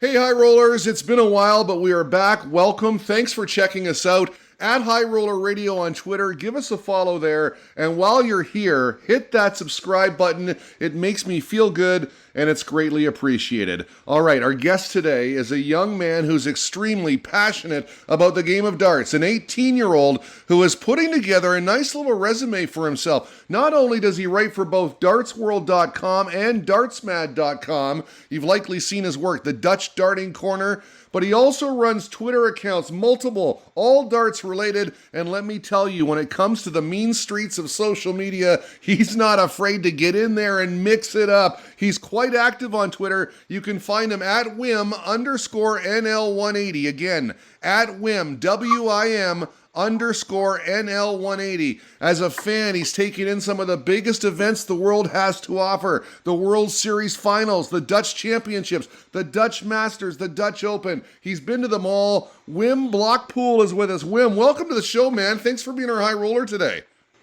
Hey, High Rollers, it's been a while, but we are back. Welcome. Thanks for checking us out at High Roller Radio on Twitter. Give us a follow there. And while you're here, hit that subscribe button. It makes me feel good, and it's greatly appreciated. All right, our guest today is a young man who's extremely passionate about the game of darts, an 18-year-old who is putting together a nice little resume for himself. Not only does he write for both dartsworld.com and dartsmad.com, you've likely seen his work, The Dutch Darting Corner, but he also runs Twitter accounts, multiple, all darts related, and let me tell you, when it comes to the mean streets of social media, he's not afraid to get in there and mix it up. He's quite active on Twitter. You can find him at Wim_NL180. Again, at Wim, W-I-M _NL180. As a fan, he's taken in some of the biggest events the world has to offer. The World Series Finals, the Dutch Championships, the Dutch Masters, the Dutch Open. He's been to them all. Wim Blokpoel is with us. Wim, welcome to the show, man. Thanks for being our high roller today.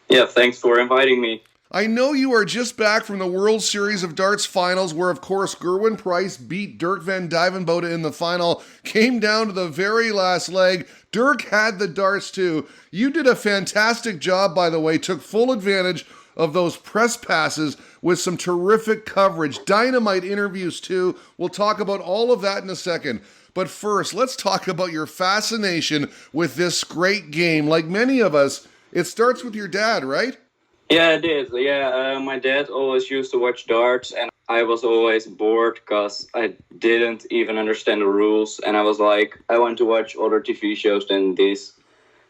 Yeah, thanks for inviting me. I know you are just back from the World Series of Darts Finals, where, of course, Gerwyn Price beat Dirk van Dijvenbode in the final, came down to the very last leg. Dirk had the darts, too. You did a fantastic job, by the way, took full advantage of those press passes with some terrific coverage, dynamite interviews, too. We'll talk about all of that in a second. But first, let's talk about your fascination with this great game. Like many of us, it starts with your dad, right? Yeah, it is. Yeah, my dad always used to watch darts, and I was always bored because I didn't even understand the rules. And I was like, I want to watch other TV shows than this.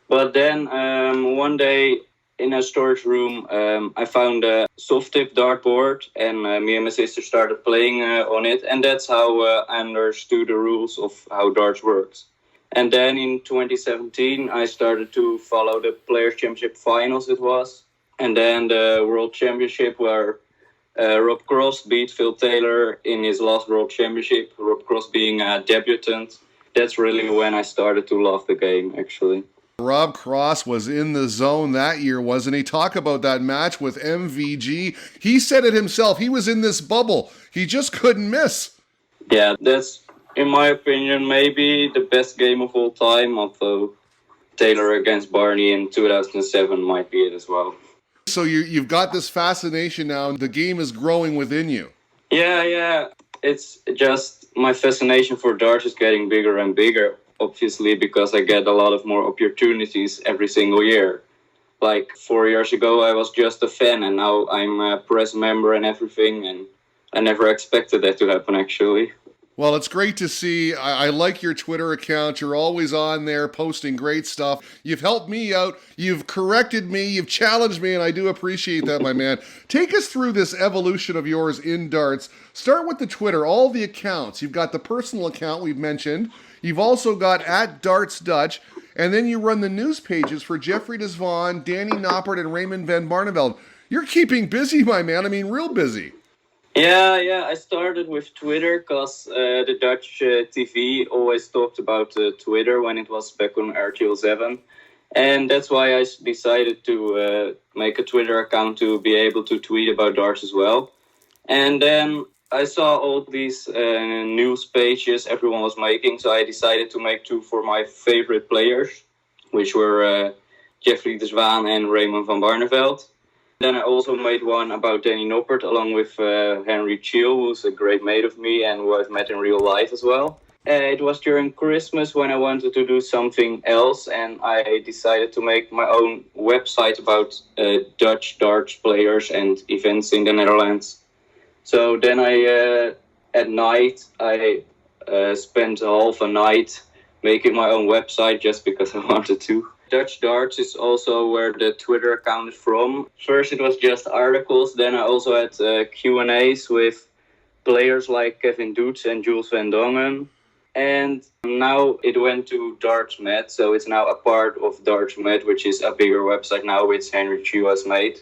But then one day in a storage room, I found a soft tip dartboard, and me and my sister started playing on it. And that's how I understood the rules of how darts works. And then in 2017, I started to follow the Players' Championship Finals, it was. And then the World Championship, where Rob Cross beat Phil Taylor in his last World Championship, Rob Cross being a debutant. That's really when I started to love the game, actually. Rob Cross was in the zone that year, wasn't he? Talk about that match with MVG. He said it himself. He was in this bubble. He just couldn't miss. Yeah, that's, in my opinion, maybe the best game of all time, although Taylor against Barney in 2007 might be it as well. So you've got this fascination now, and the game is growing within you. Yeah. It's just my fascination for darts is getting bigger and bigger, obviously, because I get a lot of more opportunities every single year. Like 4 years ago, I was just a fan, and now I'm a press member and everything, and I never expected that to happen, actually. Well, it's great to see. I like your Twitter account. You're always on there posting great stuff. You've helped me out. You've corrected me. You've challenged me, and I do appreciate that, my man. Take us through this evolution of yours in darts. Start with the Twitter, all the accounts. You've got the personal account we've mentioned. You've also got at Darts Dutch, and then you run the news pages for Jeffrey de Zwaan, Danny Knopper, and Raymond van Barneveld. You're keeping busy, my man. I mean, real busy. Yeah, I started with Twitter because the Dutch TV always talked about Twitter when it was back on RTL 7. And that's why I decided to make a Twitter account to be able to tweet about darts as well. And then I saw all these news pages everyone was making, so I decided to make two for my favorite players, which were Jeffrey de Zwaan and Raymond van Barneveld. Then I also made one about Danny Knopper along with Henry Chill, who's a great mate of me and who I've met in real life as well. It was during Christmas when I wanted to do something else, and I decided to make my own website about Dutch darts players and events in the Netherlands. So then at night, I spent half a night making my own website just because I wanted to. Dutch Darts is also where the Twitter account is from. First it was just articles, then I also had Q&As with players like Kevin Doets and Jules Van Dongen. And now it went to DartsMed, so it's now a part of DartsMed, which is a bigger website now, which Henry Chu has made.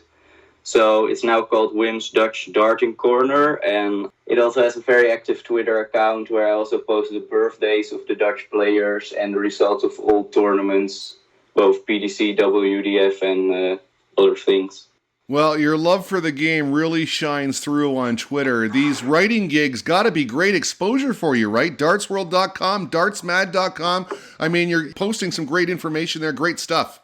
So it's now called Wim's Dutch Darting Corner, and it also has a very active Twitter account where I also post the birthdays of the Dutch players and the results of all tournaments, both PDC, WDF, and other things. Well, your love for the game really shines through on Twitter. These writing gigs got to be great exposure for you, right? Dartsworld.com, dartsmad.com. I mean, you're posting some great information there, great stuff.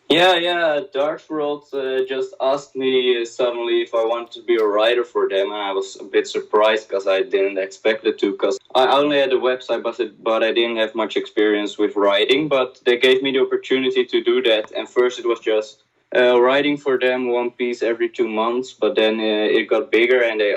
Yeah. Darts World just asked me suddenly if I wanted to be a writer for them, and I was a bit surprised because I didn't expect it to. Because I only had a website, but I didn't have much experience with writing. But they gave me the opportunity to do that, and first it was just writing for them one piece every 2 months. But then it got bigger, and they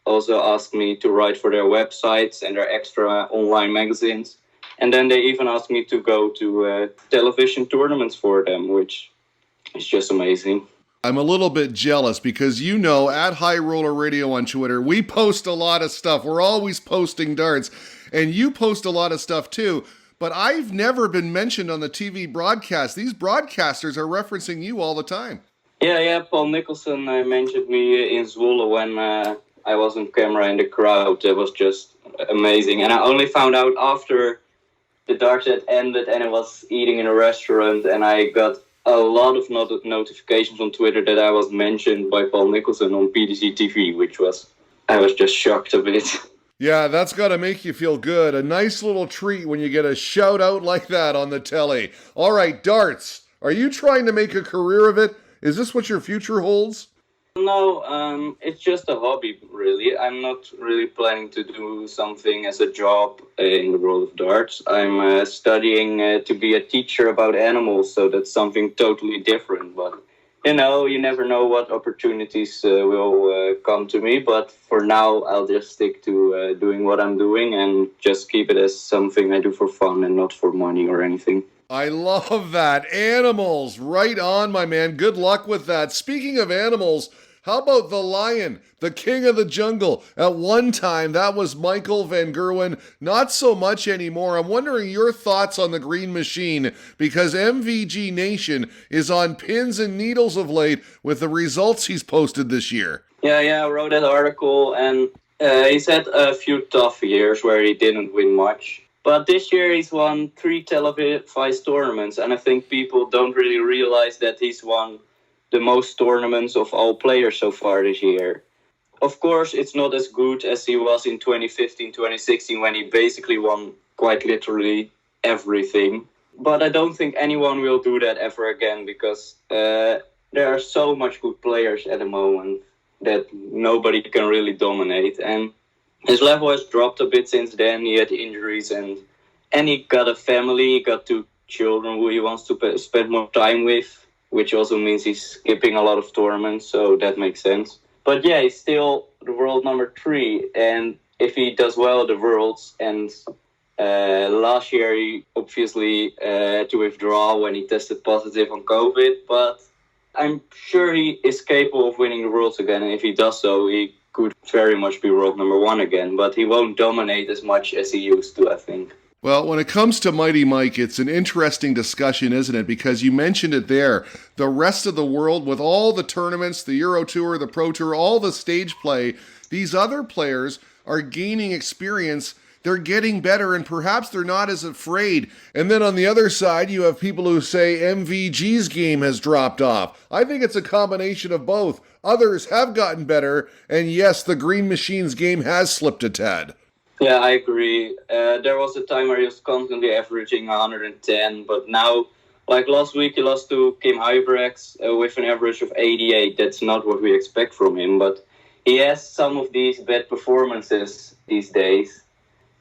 also asked me to write for their websites and their extra online magazines. And then they even asked me to go to television tournaments for them, which is just amazing. I'm a little bit jealous because at High Roller Radio on Twitter, we post a lot of stuff. We're always posting darts, and you post a lot of stuff too. But I've never been mentioned on the TV broadcast. These broadcasters are referencing you all the time. Yeah. Paul Nicholson mentioned me in Zwolle when I was on camera in the crowd. It was just amazing. And I only found out after the darts had ended and I was eating in a restaurant, and I got a lot of notifications on Twitter that I was mentioned by Paul Nicholson on PDC TV, I was just shocked a bit. Yeah, that's got to make you feel good. A nice little treat when you get a shout out like that on the telly. All right, darts. Are you trying to make a career of it? Is this what your future holds? No, it's just a hobby, really. I'm not really planning to do something as a job in the world of darts. I'm studying to be a teacher about animals, so that's something totally different. But, you never know what opportunities will come to me. But for now, I'll just stick to doing what I'm doing and just keep it as something I do for fun and not for money or anything. I love that. Animals. Right on, my man. Good luck with that. Speaking of animals, how about the lion, the king of the jungle? At one time, that was Michael Van Gerwen. Not so much anymore. I'm wondering your thoughts on the Green Machine, because MVG Nation is on pins and needles of late with the results he's posted this year. Yeah, I wrote that article, and he's had a few tough years where he didn't win much. But this year he's won 3 televised tournaments, and I think people don't really realize that he's won the most tournaments of all players so far this year. Of course, it's not as good as he was in 2015, 2016, when he basically won quite literally everything. But I don't think anyone will do that ever again, because there are so much good players at the moment that nobody can really dominate. And his level has dropped a bit since then. He had injuries and he got a family. He got 2 children who he wants to spend more time with, which also means he's skipping a lot of tournaments, so that makes sense. But yeah, he's still the world number 3, and if he does well at the Worlds, and last year he obviously had to withdraw when he tested positive on COVID, but I'm sure he is capable of winning the Worlds again, and if he does so, he could very much be world number 1 again, but he won't dominate as much as he used to, I think. Well, when it comes to Mighty Mike, it's an interesting discussion, isn't it? Because you mentioned it there. The rest of the world, with all the tournaments, the Euro Tour, the Pro Tour, all the stage play, these other players are gaining experience. They're getting better, and perhaps they're not as afraid. And then on the other side, you have people who say MVG's game has dropped off. I think it's a combination of both. Others have gotten better, and yes, the Green Machine's game has slipped a tad. Yeah, I agree. There was a time where he was constantly averaging 110, but now, like last week, he lost to Kim Huybrechts with an average of 88. That's not what we expect from him, but he has some of these bad performances these days.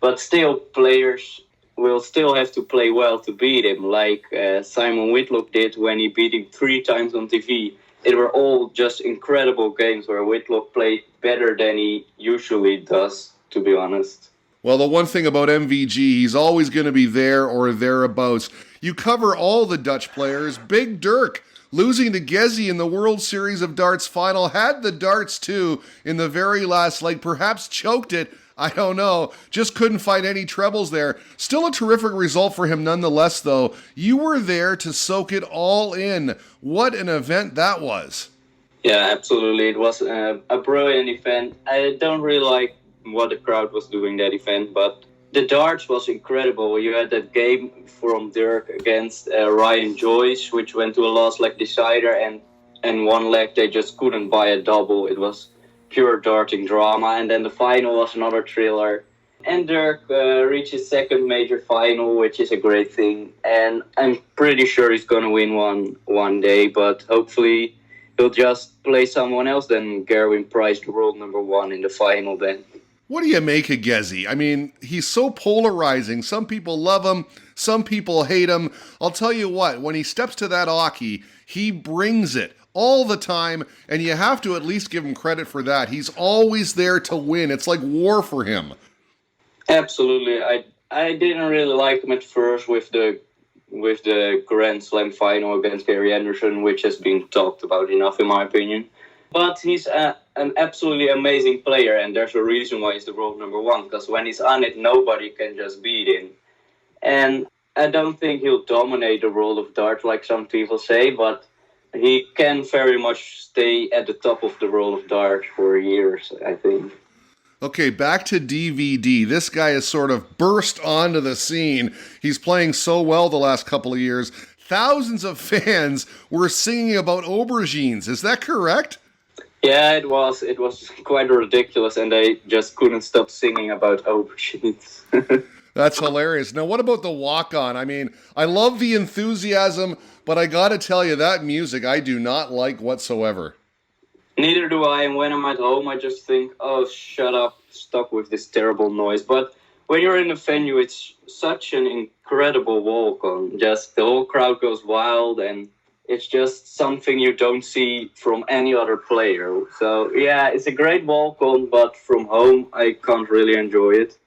But still, players will still have to play well to beat him, like Simon Whitlock did when he beat him 3 times on TV. It were all just incredible games where Whitlock played better than he usually does, to be honest. Well, the one thing about MVG, he's always going to be there or thereabouts. You cover all the Dutch players. Big Dirk, losing to Gezi in the World Series of Darts final, had the darts too in the very last leg, perhaps choked it. I don't know. Just couldn't find any trebles there. Still a terrific result for him nonetheless, though. You were there to soak it all in. What an event that was. Yeah, absolutely. It was a brilliant event. I don't really like what the crowd was doing that event, but the darts was incredible. You had that game from Dirk against Ryan Joyce, which went to a last leg decider, and and one leg they just couldn't buy a double. It was pure darting drama. And then the final was another thriller. And Dirk reached his second major final, which is a great thing. And I'm pretty sure he's going to win one day, but hopefully he'll just play someone else than Gerwin Price, the world number one, in the final then. What do you make of Gezi? I mean, he's so polarizing. Some people love him, some people hate him. I'll tell you what, when he steps to that hockey, he brings it all the time, and you have to at least give him credit for that. He's always there to win. It's like war for him. Absolutely. I didn't really like him at first with the Grand Slam final against Gary Anderson, which has been talked about enough in my opinion. But he's an absolutely amazing player, and there's a reason why he's the world number one, because when he's on it, nobody can just beat him. And I don't think he'll dominate the world of darts like some people say, but he can very much stay at the top of the world of darts for years, I think. Okay, back to DVD. This guy has sort of burst onto the scene. He's playing so well the last couple of years. Thousands of fans were singing about aubergines. Is that correct? Yeah, it was. It was quite ridiculous, and they just couldn't stop singing about aubergines. That's hilarious. Now, what about the walk-on? I mean, I love the enthusiasm, but I gotta tell you, that music I do not like whatsoever. Neither do I, and when I'm at home, I just think, oh, shut up, stop with this terrible noise. But when you're in a venue, it's such an incredible walk-on. Just the whole crowd goes wild, and it's just something you don't see from any other player. So, yeah, it's a great walk-on, but from home, I can't really enjoy it.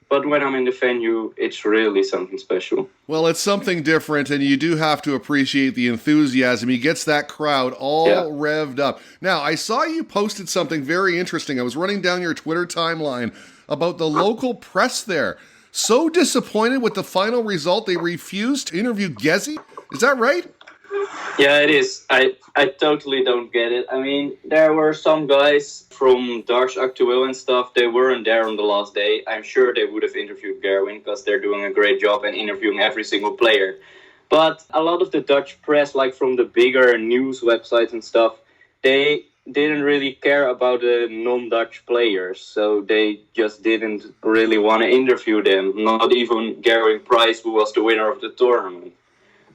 But when I'm in the venue, it's really something special. Well, it's something different, and you do have to appreciate the enthusiasm. He gets that crowd all revved up. Now, I saw you posted something very interesting. I was running down your Twitter timeline about the local press there. So disappointed with the final result, they refused to interview Gezi? Is that right? Yeah, it is. I totally don't get it. I mean, there were some guys from Darts Actueel and stuff, they weren't there on the last day. I'm sure they would have interviewed Gerwin because they're doing a great job and interviewing every single player. But a lot of the Dutch press, like from the bigger news websites and stuff, they didn't really care about the non-Dutch players. So they just didn't really want to interview them. Not even Gerwin Price, who was the winner of the tournament.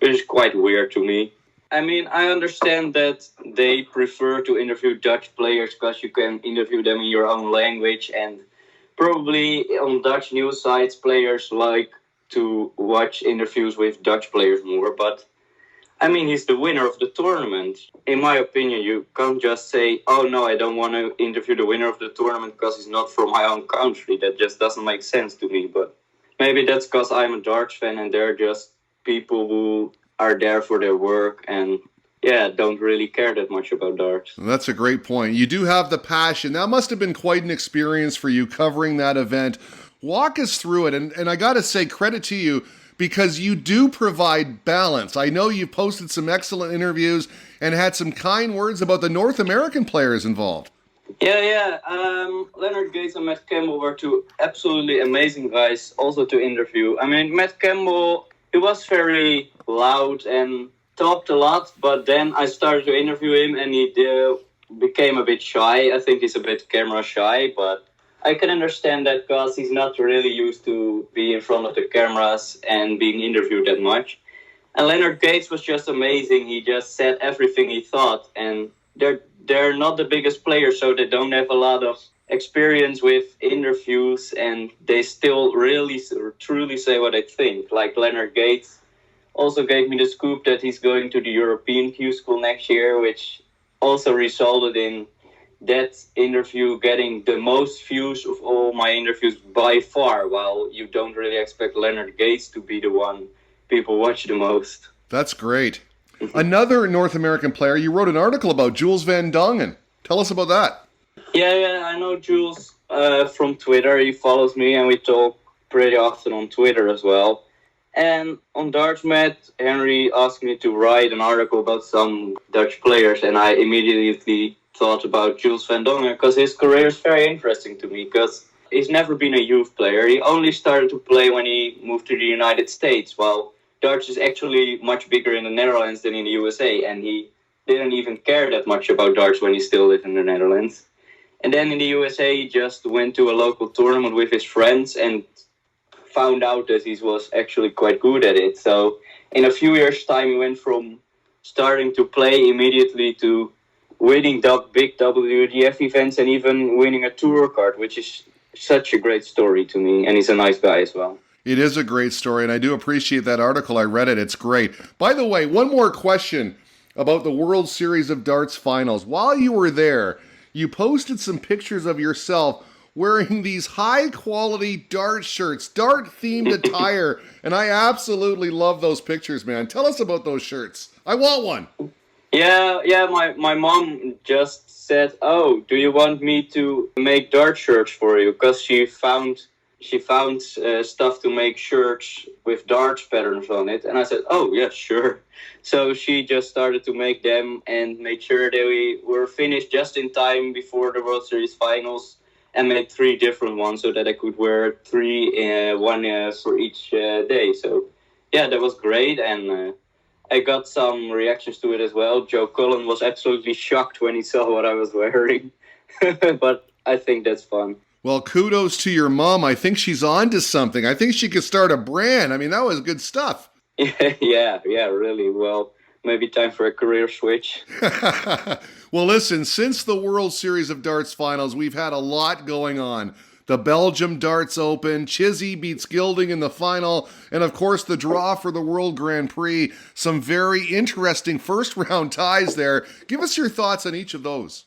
Which is quite weird to me. I mean, I understand that they prefer to interview Dutch players because you can interview them in your own language, and probably on Dutch news sites, players like to watch interviews with Dutch players more. But, I mean, he's the winner of the tournament. In my opinion, you can't just say, oh, no, I don't want to interview the winner of the tournament because he's not from my own country. That just doesn't make sense to me. But maybe that's because I'm a darts fan and they're just people who are there for their work and don't really care that much about darts. That's a great point. You do have the passion. That must have been quite an experience for you covering that event. Walk us through it, and I gotta say credit to you because you do provide balance. I know you posted some excellent interviews and had some kind words about the North American players involved. Yeah. Leonard Gates and Matt Campbell were two absolutely amazing guys also to interview. I mean, Matt Campbell, he was very loud and talked a lot, but then I started to interview him and he became a bit shy. I think he's a bit camera shy, but I can understand that because he's not really used to being in front of the cameras and being interviewed that much. And Leonard Gates was just amazing. He just said everything he thought, and they're not the biggest players, so they don't have a lot of experience with interviews, and they still really truly say what they think. Like Leonard Gates also gave me the scoop that he's going to the European Q School next year, which also resulted in that interview getting the most views of all my interviews by far, while you don't really expect Leonard Gates to be the one people watch the most. That's great. Another North American player, you wrote an article about Jules Van Dongen. Tell us about that. Yeah, I know Jules from Twitter. He follows me and we talk pretty often on Twitter as well. And on DartsMat, Henry asked me to write an article about some Dutch players, and I immediately thought about Jules Van Dongen because his career is very interesting to me because he's never been a youth player. He only started to play when he moved to the United States, while darts is actually much bigger in the Netherlands than in the USA, and he didn't even care that much about darts when he still lived in the Netherlands. And then in the USA, he just went to a local tournament with his friends and found out that he was actually quite good at it. So in a few years' time, he went from starting to play immediately to winning big WDF events and even winning a tour card, which is such a great story to me. And he's a nice guy as well. It is a great story, and I do appreciate that article. I read it. It's great. By the way, one more question about the World Series of Darts finals. While you were there, you posted some pictures of yourself wearing these high-quality dart shirts, dart-themed attire, and I absolutely love those pictures, man. Tell us about those shirts. I want one. Yeah, my mom just said, "Oh, do you want me to make dart shirts for you?" Because she found stuff to make shirts with darts patterns on it, and I said, "Oh yeah, sure." So she just started to make them and made sure that we were finished just in time before the World Series finals, and made 3 different ones so that I could wear 3, one for each day. So yeah, that was great, and I got some reactions to it as well. Joe Cullen was absolutely shocked when he saw what I was wearing, but I think that's fun. Well, kudos to your mom. I think she's on to something. I think she could start a brand. I mean, that was good stuff. Yeah, really. Well, maybe time for a career switch. Well, listen, since the World Series of Darts finals, we've had a lot going on. The Belgium Darts Open, Chizzy beats Gilding in the final, and of course the draw for the World Grand Prix. Some very interesting first-round ties there. Give us your thoughts on each of those.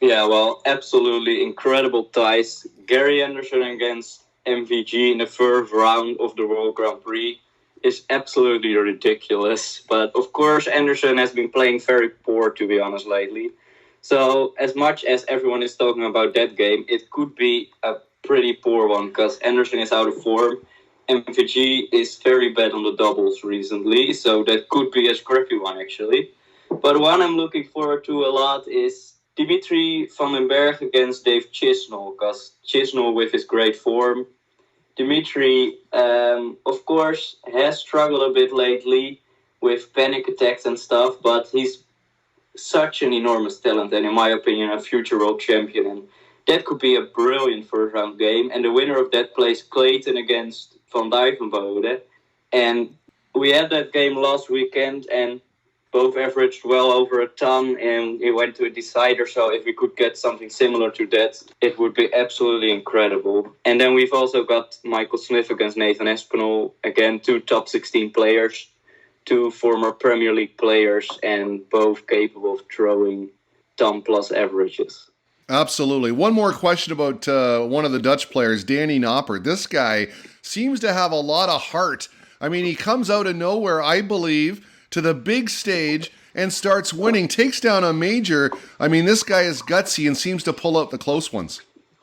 Yeah, well, absolutely incredible ties. Gary Anderson against MVG in the first round of the World Grand Prix is absolutely ridiculous. But of course, Anderson has been playing very poor, to be honest, lately. So as much as everyone is talking about that game, it could be a pretty poor one because Anderson is out of form. MVG is very bad on the doubles recently, so that could be a scrappy one, actually. But one I'm looking forward to a lot is Dimitri van den Berg against Dave Chisnall, because Chisnall with his great form. Dimitri, of course, has struggled a bit lately with panic attacks and stuff, but he's such an enormous talent and, in my opinion, a future world champion. And that could be a brilliant first round game. And the winner of that plays Clayton against Van Dijvenbode. And we had that game last weekend, and both averaged well over a ton, and it went to a decider. So if we could get something similar to that, it would be absolutely incredible. And then we've also got Michael Smith against Nathan Espinal. Again, 2 top 16 players, 2 former Premier League players, and both capable of throwing ton plus averages. Absolutely. One more question about one of the Dutch players, Danny Knopper. This guy seems to have a lot of heart. I mean, he comes out of nowhere, I believe, to the big stage and starts winning, takes down a major. I mean, this guy is gutsy and seems to pull out the close ones.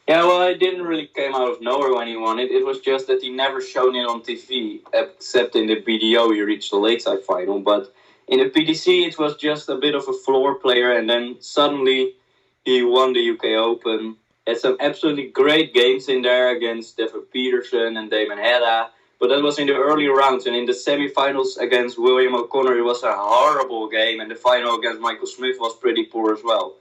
Yeah, well, it didn't really come out of nowhere when he won it. It was just that he never shown it on TV, except in the BDO he reached the lakeside final. But in the PDC, it was just a bit of a floor player, and then suddenly he won the UK Open. Had some absolutely great games in there against Devin Peterson and Damon Hedda. But that was in the early rounds, and in the semi-finals against William O'Connor, it was a horrible game, and the final against Michael Smith was pretty poor as well.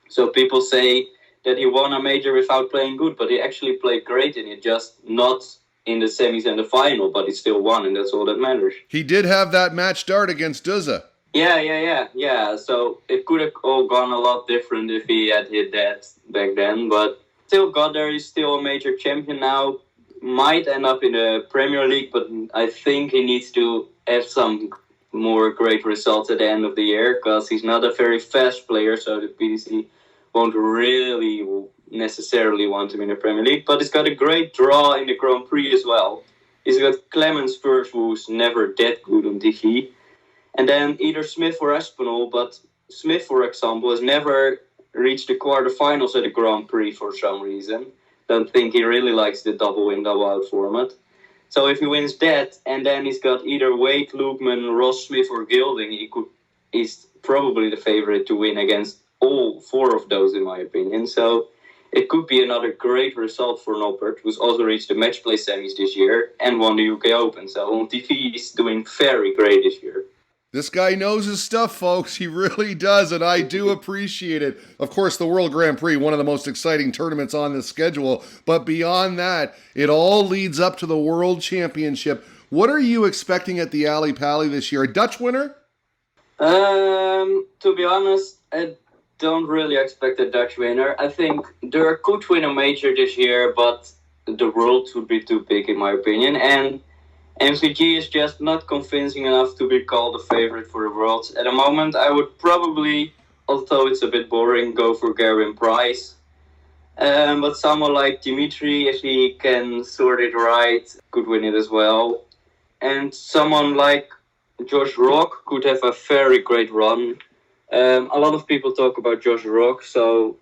So people say that he won a major without playing good, but he actually played great in it, just not in the semis and the final, but he still won, and that's all that matters. He did have that match start against Duzza. Yeah. So it could have all gone a lot different if he had hit that back then, but still got there. He's still a major champion now. Might end up in the Premier League, but I think he needs to have some more great results at the end of the year, because he's not a very fast player, so the PDC won't really necessarily want him in the Premier League. But he's got a great draw in the Grand Prix as well. He's got Clemens first, who's never that good on TV. And then either Smith or Espinal, but Smith, for example, has never reached the quarterfinals at the Grand Prix for some reason. Don't think he really likes the double in, double out format. So if he wins that, and then he's got either Wade, Lukman, Ross Smith, or Gilding, he's probably the favorite to win against all 4 of those, in my opinion. So it could be another great result for Knopper, who's also reached the match play semis this year and won the UK Open. So on TV, he's doing very great this year. This guy knows his stuff, folks. He really does, and I do appreciate it. Of course, the World Grand Prix, one of the most exciting tournaments on the schedule. But beyond that, it all leads up to the World Championship. What are you expecting at the Ali Pali this year? A Dutch winner? To be honest, I don't really expect a Dutch winner. I think there could win a major this year, but the world would be too big, in my opinion. And MVG is just not convincing enough to be called a favorite for the world. At the moment, I would probably, although it's a bit boring, go for Prix. But someone like Dimitri, if he can sort it right, could win it as well. And someone like Josh Rock could have a very great run. A lot of people talk about Josh Rock, so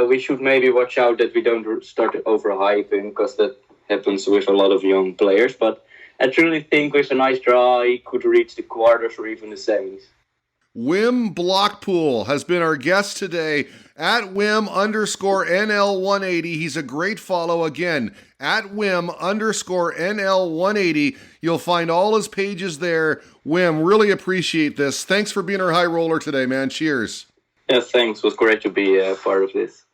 we should maybe watch out that we don't start overhyping, because that happens with a lot of young players. But I truly think with a nice draw, he could reach the quarters or even the semis. Wim Blokpoel has been our guest today at Wim_NL180. He's a great follow again at Wim_NL180. You'll find all his pages there. Wim, really appreciate this. Thanks for being our high roller today, man. Cheers. Yeah, thanks. It was great to be part of this.